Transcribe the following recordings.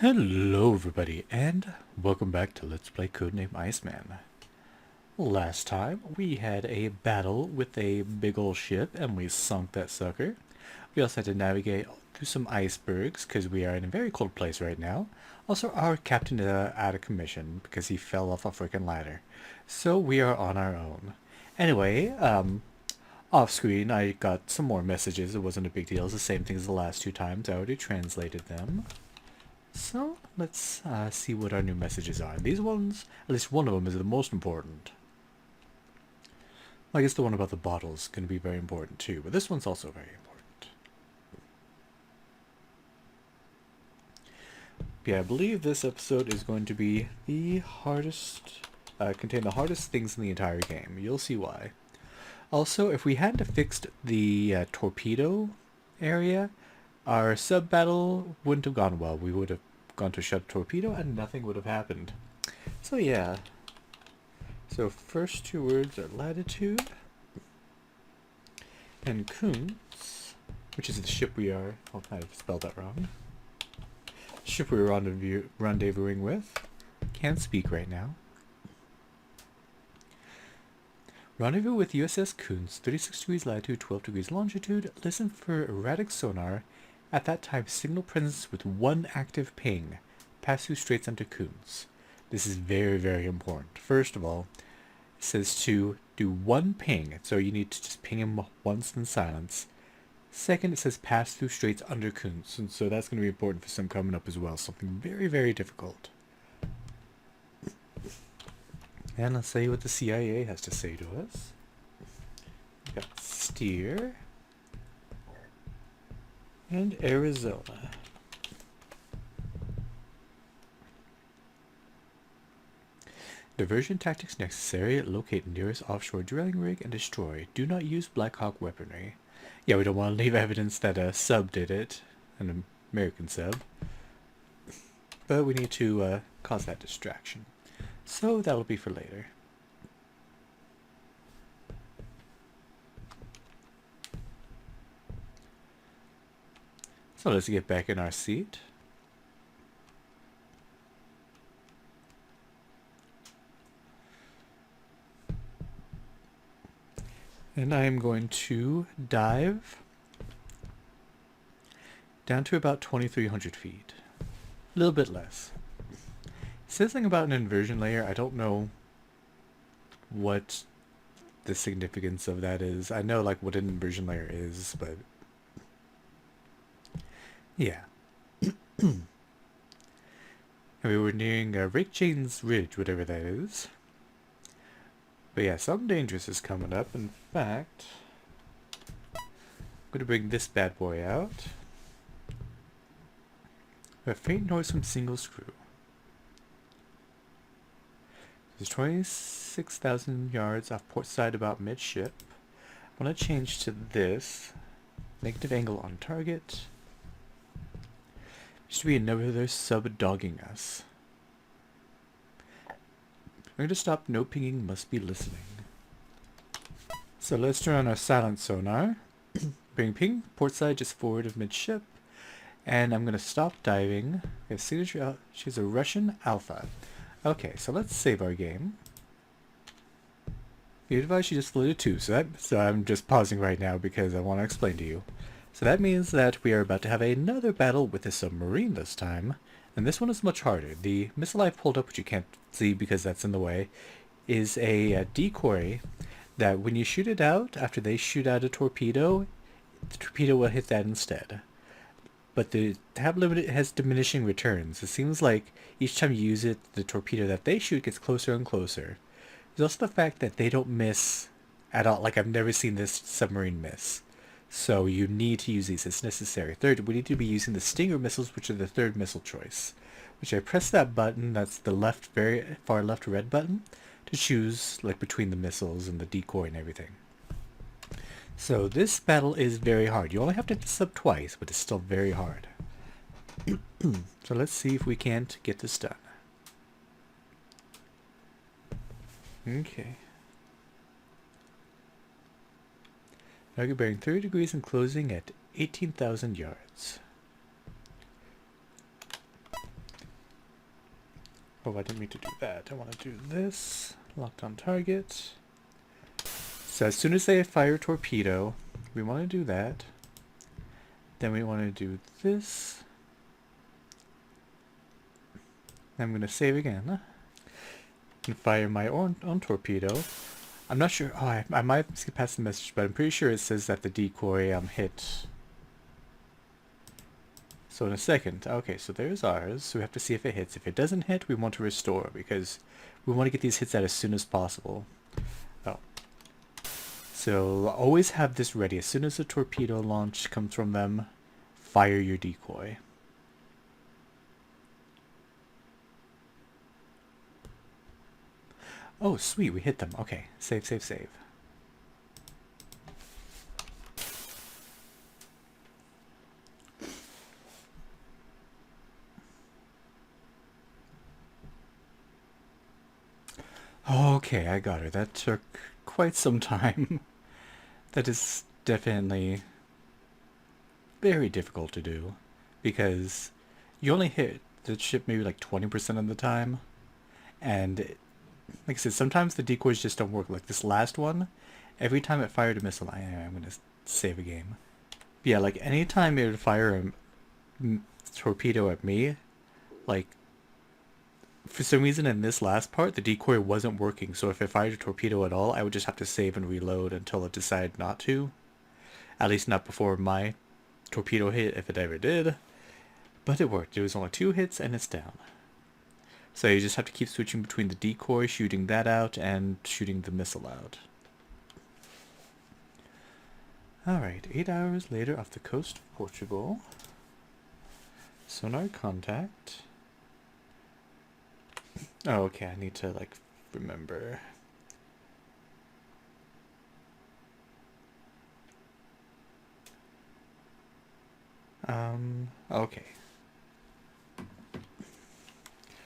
Hello everybody, and welcome back to Let's Play Codename Iceman. Last time, we had a battle with a big ol' ship, and we sunk that sucker. We also had to navigate through some icebergs, because we are in a very cold place right now. Also, our captain is out of commission, because he fell off a freaking ladder. So we are on our own. Anyway, off screen I got some more messages. It wasn't a big deal. It's the same thing as the last two times. I already translated them. So let's see what our new messages are. These ones, at least one of them is the most important. I guess the one about the bottle is going to be very important too, but this one's also very important. Yeah, I believe this episode is going to be the hardest, contain the hardest things in the entire game. You'll see why. Also, if we hadn't fixed the torpedo area, our sub-battle wouldn't have gone well. We would have gone to shut a torpedo and nothing would have happened. So yeah. So first two words are latitude and Coontz, which is the ship we are... Oh, I spelled that wrong. Ship we were rendezvousing with. Can't speak right now. Rendezvous with USS Coontz, 36 degrees latitude, 12 degrees longitude. Listen for erratic sonar. At that time, signal presence with one active ping. Pass through straits onto Coontz. This is very, very important. First of all, it says to do one ping, so you need to just ping him once in silence. Second, it says pass through straits under Coontz, and so that's going to be important for some coming up as well. Something very, very difficult. And let's see what the CIA has to say to us. We've got steer and Arizona. Diversion tactics necessary. Locate nearest offshore drilling rig and destroy. Do not use Black Hawk weaponry. Yeah, we don't want to leave evidence that a sub did it. An American sub. But we need to cause that distraction. So that'll be for later. So let's get back in our seat. And I'm going to dive down to about 2,300 feet. A little bit less. It says something about an inversion layer. I don't know what the significance of that is. I know like what an inversion layer is, but yeah. And we were nearing Rake Chains Ridge, whatever that is. But yeah, something dangerous is coming up. In fact, I'm going to bring this bad boy out. A faint noise from single screw. There's 26,000 yards off port side about midship. I want to change to this. Negative angle on target. There should be another sub dogging us. I'm going to stop. No pinging. Must be listening. So let's turn on our silent sonar. Bring ping. Port side just forward of midship. And I'm going to stop diving. We have signature. She's a Russian Alpha. Okay, so let's save our game. Be advised she just floated 2, so I'm just pausing right now because I want to explain to you. So that means that we are about to have another battle with a submarine this time, and this one is much harder. The missile I've pulled up, which you can't see because that's in the way, is a decoy that when you shoot it out, after they shoot out a torpedo, the torpedo will hit that instead. But the tab limit has diminishing returns. It seems like each time you use it, the torpedo that they shoot gets closer and closer. There's also the fact that they don't miss at all. Like, I've never seen this submarine miss. So you need to use these. It's necessary. Third, we need to be using the Stinger missiles, which are the third missile choice. Which I press that button, that's the left, very far left red button, to choose like between the missiles and the decoy and everything. So this battle is very hard. You only have to hit the sub twice, but it's still very hard. So let's see if we can't get this done. Okay. Target bearing 30 degrees and closing at 18,000 yards. Oh, I didn't mean to do that. I want to do this. Locked on target. So as soon as they fire a torpedo, we want to do that. Then we want to do this. I'm going to save again. And fire my own torpedo. I'm not sure. Oh, I might skip past the message, but I'm pretty sure it says that the decoy hit. So in a second. Okay, so there's ours. So we have to see if it hits. If it doesn't hit, we want to restore because we want to get these hits out as soon as possible. Oh. So always have this ready. As soon as a torpedo launch comes from them, fire your decoy. Oh, sweet, we hit them. Okay, save, save, save. Okay, I got her. That took quite some time. That is definitely very difficult to do because you only hit the ship maybe like 20% of the time, and like I said, sometimes the decoys just don't work. Like this last one, every time it fired a missile, I'm gonna save a game. But yeah, like anytime it would fire a torpedo at me, like for some reason in this last part, the decoy wasn't working. So if it fired a torpedo at all, I would just have to save and reload until it decided not to. At least not before my torpedo hit, if it ever did. But it worked. It was only 2 hits and it's down. So you just have to keep switching between the decoy, shooting that out, and shooting the missile out. Alright, 8 hours later off the coast of Portugal. Sonar contact. Oh, okay, I need to, like, remember. Okay.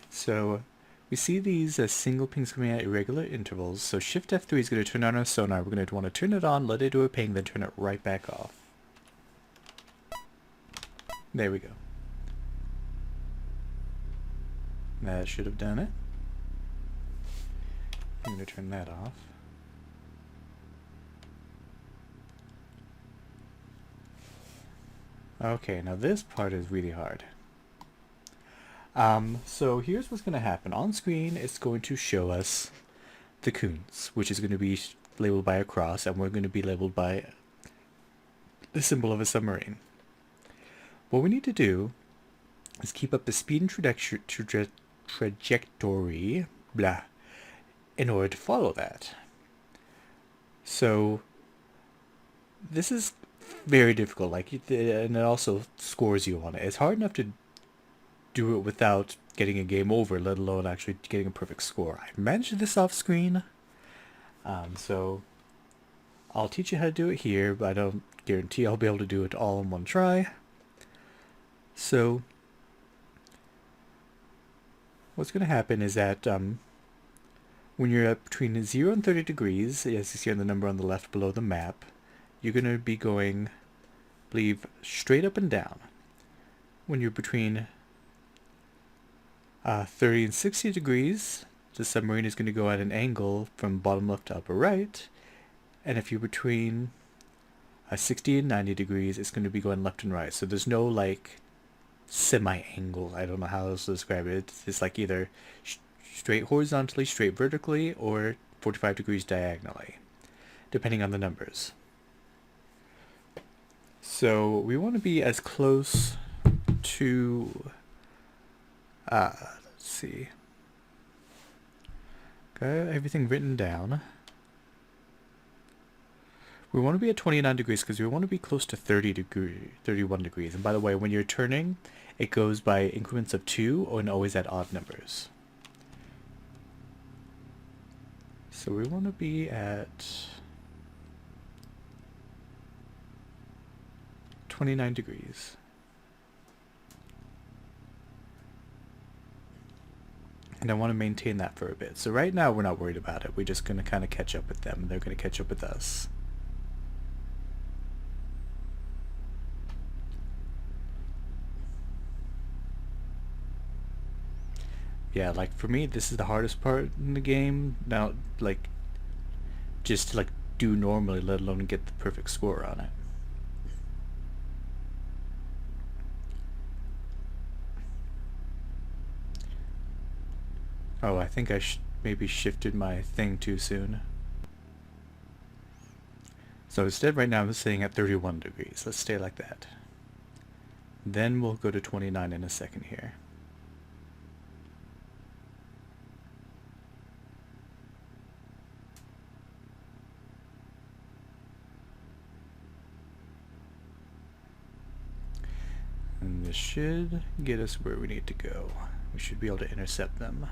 So, we see these single pings coming at irregular intervals, so Shift F3 is going to turn on our sonar. We're going to want to turn it on, let it do a ping, then turn it right back off. There we go. That should have done it. I'm going to turn that off. Okay, now this part is really hard. So here's what's going to happen. On screen, it's going to show us the Coontz, which is going to be labeled by a cross, and we're going to be labeled by the symbol of a submarine. What we need to do is keep up the speed and trajectory, blah, in order to follow that. So this is very difficult, like, and it also scores you on it. It's hard enough to do it without getting a game over, let alone actually getting a perfect score. I managed this off screen, so I'll teach you how to do it here, but I don't guarantee I'll be able to do it all in one try. So what's going to happen is that when you're at between 0 and 30 degrees, as you see on the number on the left below the map, you're going to be going, I believe, straight up and down. When you're between 30 and 60 degrees, the submarine is going to go at an angle from bottom left to upper right. And if you're between 60 and 90 degrees, it's going to be going left and right. So there's no, like, semi-angle. I don't know how else to describe it. It's like either straight horizontally, straight vertically, or 45 degrees diagonally, depending on the numbers. So we want to be as close to, let's see, got everything written down. We want to be at 29 degrees because we want to be close to 31 degrees. And by the way, when you're turning, it goes by increments of 2 and always at odd numbers. So we want to be at 29 degrees. And I want to maintain that for a bit. So right now we're not worried about it. We're just going to kind of catch up with them, and they're going to catch up with us. Yeah, like for me, this is the hardest part in the game. Now, like, just to like do normally, let alone get the perfect score on it. Oh, I think I maybe shifted my thing too soon. So instead right now I'm sitting at 31 degrees. Let's stay like that. Then we'll go to 29 in a second here. And this should get us where we need to go. We should be able to intercept them.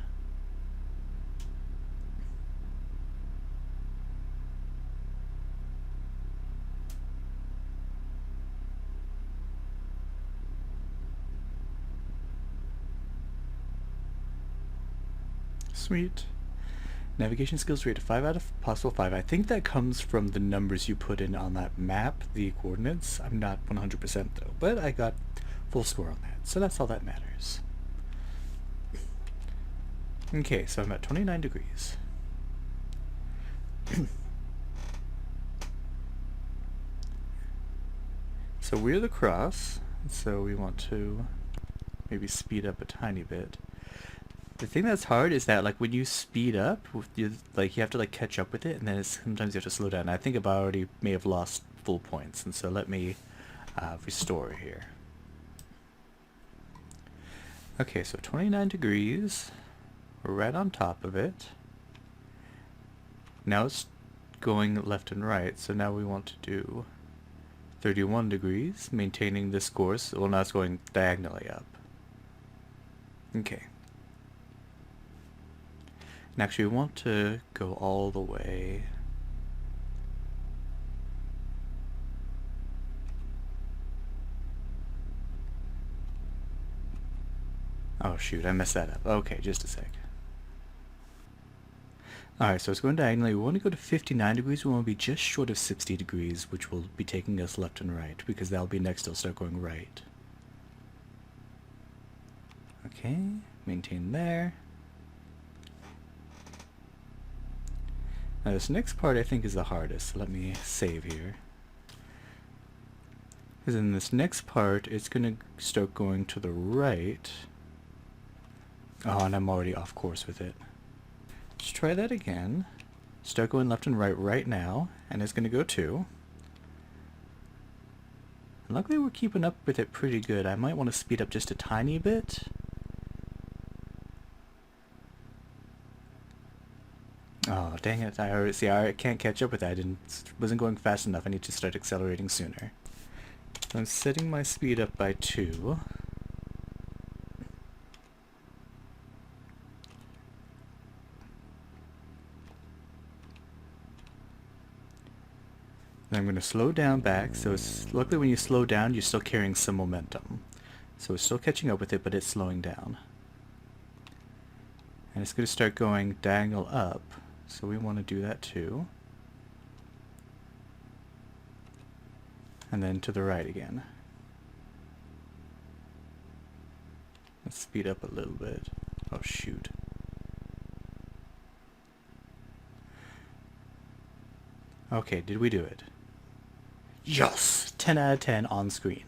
Sweet. Navigation skills rate of 5 out of possible 5. I think that comes from the numbers you put in on that map, the coordinates. I'm not 100% though, but I got full score on that, so that's all that matters. Okay, so I'm at 29 degrees. So we're the cross, so we want to maybe speed up a tiny bit. The thing that's hard is that like when you speed up, you have to like catch up with it, and then sometimes you have to slow down. I think I already may have lost full points, and so let me restore here. Okay, so 29 degrees. We're right on top of it. Now it's going left and right, so now we want to do 31 degrees, maintaining this course. Well, now it's going diagonally up. Okay. And actually we want to go all the way. Oh shoot, I messed that up. Okay, just a sec. Alright, so it's going diagonally. We want to go to 59 degrees. We want to be just short of 60 degrees, which will be taking us left and right, because that'll be next. It'll start going right. Okay, maintain there. Now this next part I think is the hardest, so let me save here. Because in this next part, it's going to start going to the right. Oh, and I'm already off course with it. Let's try that again. Start going left and right now, and it's going to go 2. And luckily we're keeping up with it pretty good. I might want to speed up just a tiny bit. Oh, dang it. I can't catch up with that. I wasn't going fast enough. I need to start accelerating sooner. So I'm setting my speed up by 2. Then I'm going to slow down back. So it's luckily when you slow down, you're still carrying some momentum. So it's still catching up with it, but it's slowing down. And it's going to start going diagonal up. So we want to do that too. And then to the right again. Let's speed up a little bit. Oh shoot. Okay, did we do it? Yes! 10 out of 10 on screen.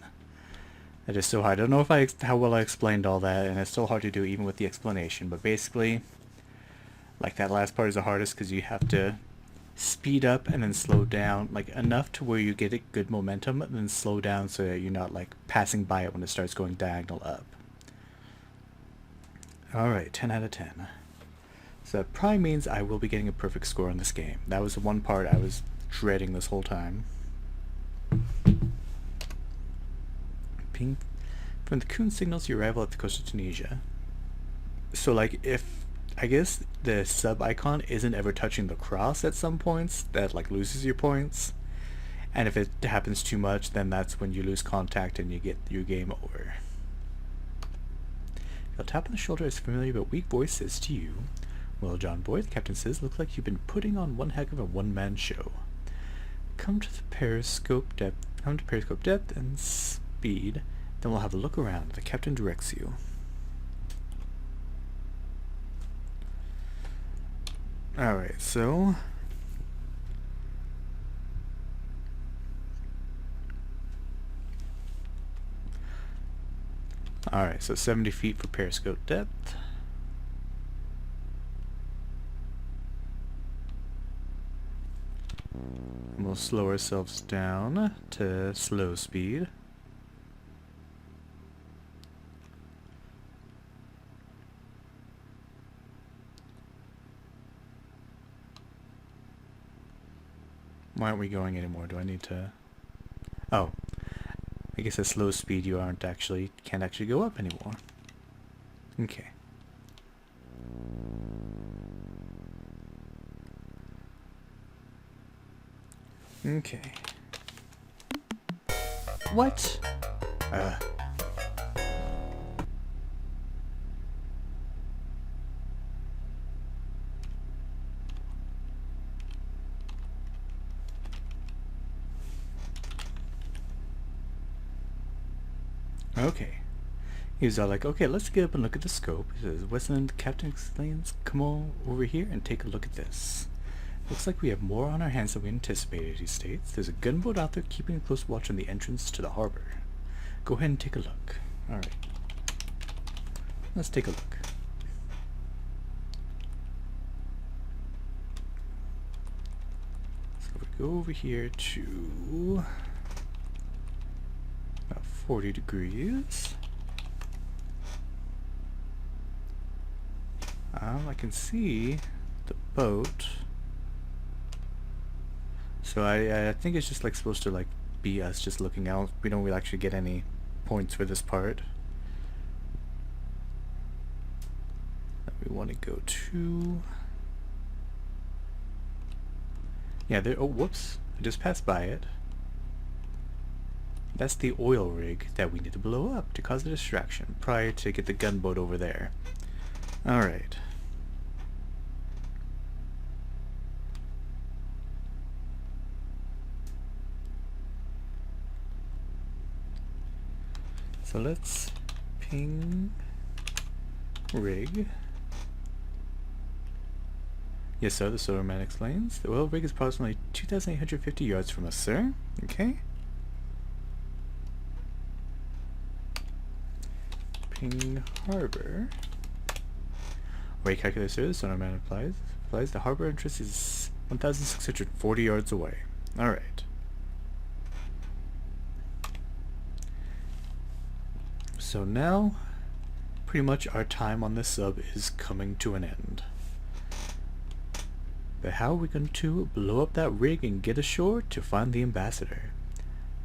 That is so hard. I don't know if how well I explained all that, and it's still hard to do even with the explanation, but basically, like that last part is the hardest because you have to speed up and then slow down, like enough to where you get a good momentum, and then slow down so that you're not like passing by it when it starts going diagonal up. Alright, 10 out of 10. So that probably means I will be getting a perfect score on this game. That was the one part I was dreading this whole time. Ping from the Coontz signals your arrival at the coast of Tunisia. So like if I guess the sub icon isn't ever touching the cross at some points, that like loses your points. And if it happens too much, then that's when you lose contact and you get your game over. A tap on the shoulder is familiar but weak voice says to you, "Well, John Boy," the captain says, "look like you've been putting on one heck of a one-man show. Come to periscope depth and speed, then we'll have a look around. The captain directs you." Alright, so... Alright, so 70 feet for periscope depth. And we'll slow ourselves down to slow speed. Why aren't we going anymore? Do I need to... Oh. I guess at slow speed you can't actually go up anymore. Okay. Okay. What? Okay. He was all like, okay, let's get up and look at the scope. He says, Weston, the captain explains, come on over here and take a look at this. Looks like we have more on our hands than we anticipated, he states. There's a gunboat out there keeping a close watch on the entrance to the harbor. Go ahead and take a look. Alright. Let's take a look. So we go over here to... about 40 degrees. I can see the boat. So I think it's just like supposed to like be us just looking out. We don't really actually get any points for this part. That we want to go to. Yeah, there. Oh, whoops! I just passed by it. That's the oil rig that we need to blow up to cause a distraction prior to get the gunboat over there. All right. So let's ping rig. Yes, sir, the solar man explains. The oil rig is approximately 2,850 yards from us, sir. Okay. Ping harbor. Rate calculator, sir, the solar man applies. The harbor entrance is 1,640 yards away. Alright. So now, pretty much our time on this sub is coming to an end. But how are we going to blow up that rig and get ashore to find the ambassador?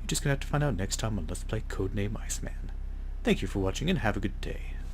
You're just going to have to find out next time on Let's Play Codename Iceman. Thank you for watching and have a good day.